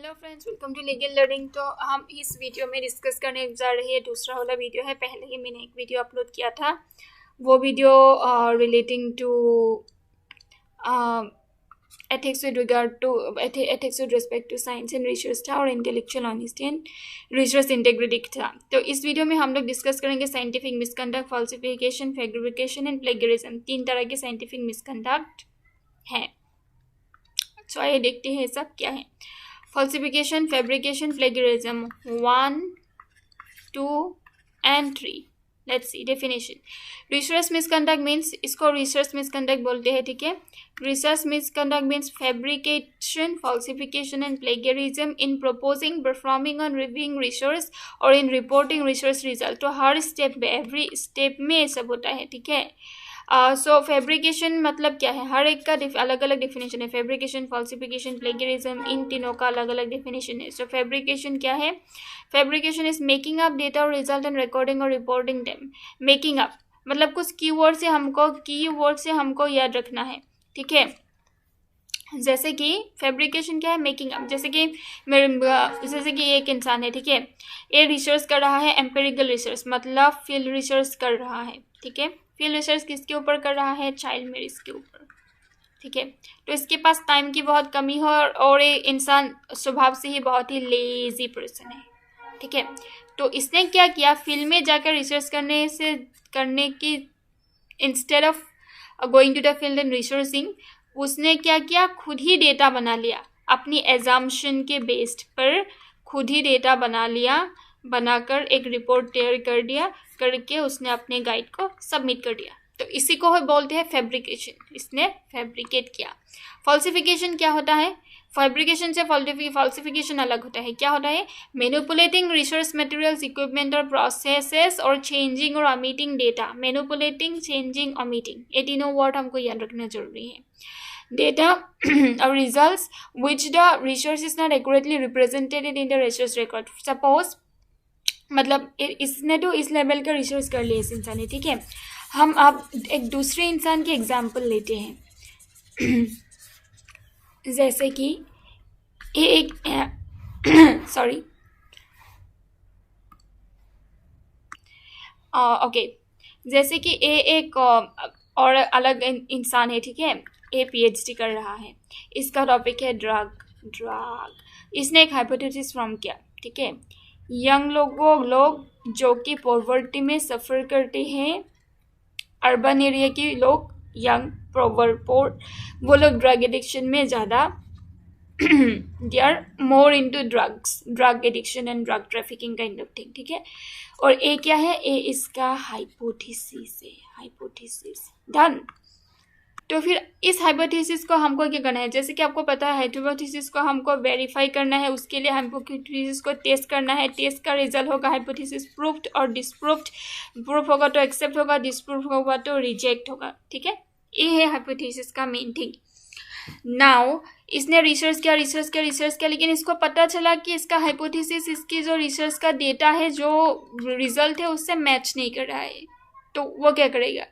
Hello friends, welcome to legal learning. तो हम इस वीडियो में डिस्कस करने जा रहे हैं, दूसरा वाला वीडियो है। पहले ही मैंने एक वीडियो अपलोड किया था, वो video relating to ethics with regard to ethics with respect to science and research था, और intellectual honesty and research integrity था। तो इस वीडियो में हम लोग डिस्कस करेंगे scientific misconduct, falsification, fabrication and plagiarism. 3 तरह के साइंटिफिक मिसकंडक्ट हैं। तो आइए देखते हैं सब क्या है। Falsification, fabrication, plagiarism 1, 2 and 3. Let's see definition. Research misconduct means, इसको research misconduct बोलते हैं, ठीक है। Research misconduct means fabrication, falsification and plagiarism in proposing, performing or reviewing research or in reporting research result. तो हर स्टेप में, every step में ये सब होता है, ठीक है। सो फैब्रिकेशन मतलब क्या है, हर एक का अलग अलग डेफिनेशन है। फैब्रिकेशन, फॉल्सिफिकेशन, प्लेगरिज्म, इन तीनों का अलग अलग डेफिनेशन है। सो फैब्रिकेशन क्या है? Fabrication is making up data और रिजल्ट एंड रिकॉर्डिंग और रिपोर्टिंग देम। मेकिंग अप मतलब कुछ कीवर्ड से हमको याद रखना है, ठीक है। जैसे कि फैब्रिकेशन क्या है? Making up. जैसे कि एक इंसान है, ठीक है, ये रिसर्च कर रहा है, एम्पेरिकल रिसर्च मतलब फील्ड रिसर्च कर रहा है, ठीक है। फील्ड रिसर्च किसके ऊपर कर रहा है? चाइल्ड मैरिज के ऊपर, ठीक है। तो इसके पास टाइम की बहुत कमी हो, और ये इंसान स्वभाव से ही बहुत ही लेजी पर्सन है, ठीक है। तो इसने क्या किया, फील्ड में जाकर रिसर्च करने की instead of going to the field and researching, उसने क्या किया, खुद ही डेटा बना लिया। अपनी एजम्पशन के बेस्ड पर खुद ही डेटा बना लिया, बनाकर एक रिपोर्ट तैयार कर दिया, करके उसने अपने गाइड को सबमिट कर दिया। तो इसी को बोलते हैं फैब्रिकेशन। इसने फैब्रिकेट किया। फॉल्सिफिकेशन क्या होता है? फैब्रिकेशन से फॉल्सिफिकेशन अलग होता है। क्या होता है? मैनिपुलेटिंग रिसर्च मटेरियल्स, इक्विपमेंट और प्रोसेसेस और चेंजिंग और omitting data. Manipulating, changing, omitting, ये तीनों वर्ड हमको याद रखना जरूरी है। Data or results which the research is not accurately represented in the research record. Suppose मतलब इसने तो इस लेवल का रिसर्च कर लिया इस इंसान ने, ठीक है। हम अब एक दूसरे इंसान के एग्जाम्पल लेते हैं। जैसे कि ये एक सॉरी ओके, जैसे कि ये एक और अलग इंसान है, ठीक है। ये पीएचडी कर रहा है, इसका टॉपिक है ड्रग। इसने एक हाइपोथेसिस फॉर्म किया, ठीक है। यंग लोग जो कि पॉवर्टी में सफ़र करते हैं, अर्बन एरिया के लोग, यंग वो लोग ड्रग एडिक्शन में ज़्यादा they are more into drug addiction and drug trafficking kind of thing, ठीक है। और ए क्या है? ए इसका हाइपोथेसिस है। Hypothesis done. तो फिर इस हाइपोथेसिस को हमको क्या करना है? जैसे कि आपको पता है, हाइपोथेसिस को हमको वेरीफाई करना है। उसके लिए हाइपोथेसिस को टेस्ट करना है। टेस्ट का रिजल्ट होगा हाइपोथेसिस प्रूफ्ड और डिसप्रूफ्ड। प्रूफ होगा तो एक्सेप्ट होगा, डिसप्रूफ होगा तो रिजेक्ट होगा, ठीक है। ये है हाइपोथेसिस का मेन थिंग। नाउ इसने रिसर्च किया, लेकिन इसको पता चला कि इसका हाइपोथेसिस, इसकी जो रिसर्च का डेटा है, जो रिजल्ट है, उससे मैच नहीं कर रहा है। तो वो क्या करेगा?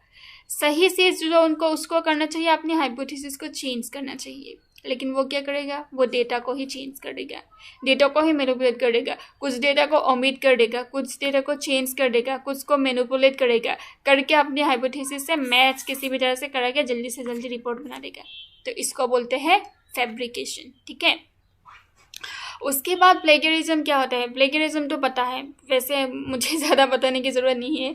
सही से जो उसको करना चाहिए, अपनी हाइपोथेसिस को चेंज करना चाहिए। लेकिन वो क्या करेगा? वो डेटा को ही चेंज कर देगा, डेटा को ही मैनिपुलेट कर देगा। कुछ डेटा को ओमिट कर देगा, कुछ डेटा को चेंज कर देगा, कुछ को मैनिपुलेट करेगा, करके अपनी हाइपोथेसिस से मैच किसी भी तरह से कराएगा, जल्दी से जल्दी रिपोर्ट बना देगा। तो इसको बोलते हैं फैब्रिकेशन, ठीक है। उसके बाद प्लेगरिज्म क्या होता है? प्लेगरिज्म तो पता है, वैसे मुझे ज़्यादा बताने की ज़रूरत नहीं है।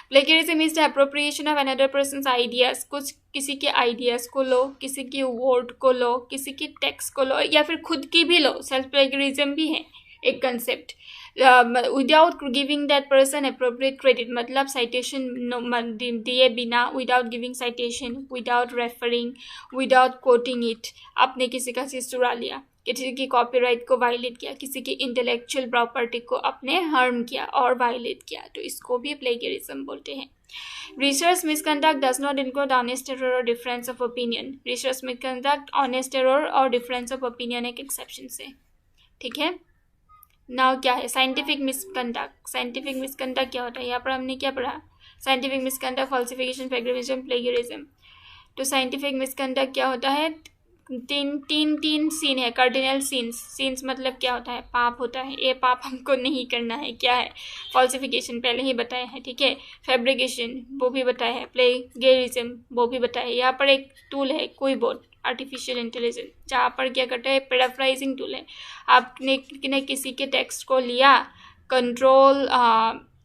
Plagiarism is the appropriation of another persons ideas. कुछ किसी के आइडियाज़ को लो, किसी की वर्ड को लो, किसी की टेक्स्ट को लो, या फिर खुद की भी लो। सेल्फ प्लेगरिज्म भी है एक concept. Without giving that person appropriate credit, मतलब साइटेशन दिए बिना, without giving citation, without referring, without coating it, आपने किसी का चीज़ चुरा लिया, किसी की कॉपीराइट को वायलेट किया, किसी की इंटेलेक्चुअल प्रॉपर्टी को आपने हार्म किया और वायलेट किया, तो इसको भी प्लेगरिज्म बोलते हैं। Research misconduct does not include honest error और difference of opinion. Research misconduct, honest error और डिफरेंस ऑफ ओपिनियन एक एक्सेप्शन से, ठीक है। नाउ क्या है साइंटिफिक मिसकंडक्ट? साइंटिफिक मिसकंडक्ट क्या होता है? यहाँ पर हमने क्या पढ़ा? Scientific misconduct, falsification, plagiarism, plagiarism. तो साइंटिफिक मिसकंडक्ट क्या होता है? तीन सीन है, कार्डिनल सीन्स मतलब क्या होता है, पाप होता है, ये पाप हमको नहीं करना है। क्या है, फॉल्सिफिकेशन पहले ही बताया है, ठीक है, फैब्रिकेशन वो भी बताया है, प्लेगेरिज्म वो भी बताया है। यहाँ पर एक टूल है क्विबोर्ड, आर्टिफिशियल इंटेलिजेंस, जहाँ पर क्या करता है, पैराफ्राइजिंग टूल है। आपने किसी के टेक्स्ट को लिया, कंट्रोल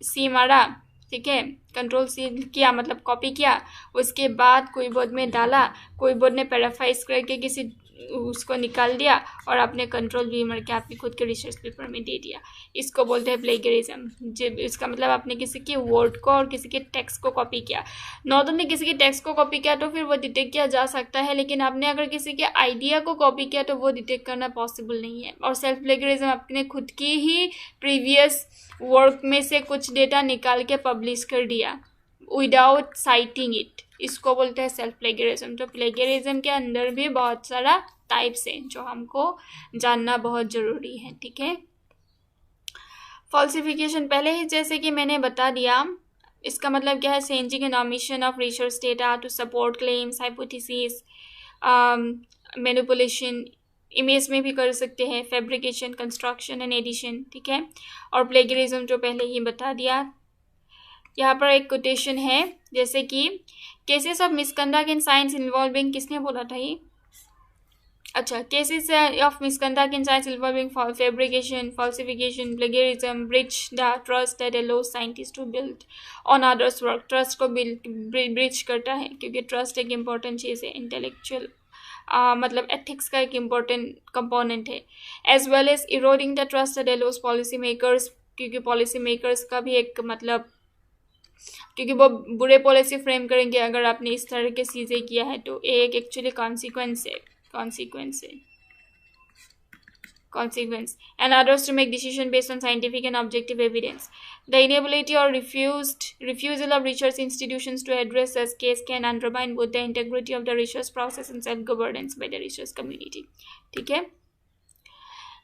सी मारा, ठीक है, कंट्रोल सी किया मतलब कॉपी किया, उसके बाद कोई बोर्ड में डाला, कोई बोर्ड ने पैराफ्राइज करके किसी उसको निकाल दिया और आपने कंट्रोल वी मार के आपकी खुद के रिसर्च पेपर में दे दिया। इसको बोलते हैं प्लेगरिज्म। जब इसका मतलब आपने किसी के वर्ड को और किसी के टेक्स्ट को कॉपी किया, नॉट ओनली किसी के टेक्स्ट को कॉपी किया तो फिर वो डिटेक्ट किया जा सकता है, लेकिन आपने अगर किसी के आइडिया को कॉपी किया तो वो डिटेक्ट करना पॉसिबल नहीं है। और सेल्फ प्लेगरिज्म आपने खुद की ही प्रीवियस वर्क में से कुछ डेटा निकाल के पब्लिश कर दिया विदाउट साइटिंग इट, इसको बोलते हैं सेल्फ प्लेगरिज्म। तो प्लेगरिज्म के अंदर भी बहुत सारा टाइप्स हैं जो हमको जानना बहुत ज़रूरी है, ठीक है। फॉल्सिफिकेशन पहले ही जैसे कि मैंने बता दिया, इसका मतलब क्या है, changing an omission of research data to support claims, hypothesis, manipulation, image में भी कर सकते हैं, फैब्रिकेशन, कंस्ट्रक्शन एंड एडिशन, ठीक है। और प्लेगरिज्म जो पहले ही बता दिया। यहाँ पर एक कोटेशन है, जैसे कि cases of misconduct in science involving, किसने बोला था ये, अच्छा, cases of misconduct in science involving fabrication, falsification, plagiarism breach the trust that allows scientist to build on others work, trust को ब्रिच करता है, क्योंकि ट्रस्ट एक इम्पॉर्टेंट चीज़ है, इंटेलेक्चुअल मतलब एथिक्स का एक इम्पॉर्टेंट कंपोनेंट है। As well as eroding the trust that allows policy makers, क्योंकि पॉलिसी मेकर्स का भी एक मतलब, क्योंकि वो बुरे पॉलिसी फ्रेम करेंगे अगर आपने इस तरह के चीज़ें किया है, तो एक actually consequence and others to make decision based on scientific and objective evidence. The inability or refusal of research institutions to address such case can undermine both the integrity of the research process and self-governance by the research community, ठीक है।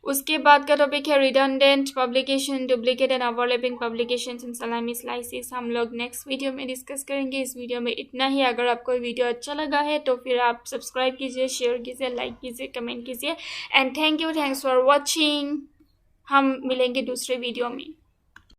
उसके बाद का topic है redundant publication, duplicate and overlapping publications in salami slices, हम लोग next video में discuss करेंगे। इस वीडियो में इतना ही। अगर आपको वीडियो अच्छा लगा है तो फिर आप सब्सक्राइब कीजिए, शेयर कीजिए, लाइक कीजिए, कमेंट कीजिए, एंड थैंक्स फॉर वॉचिंग। हम मिलेंगे दूसरे वीडियो में।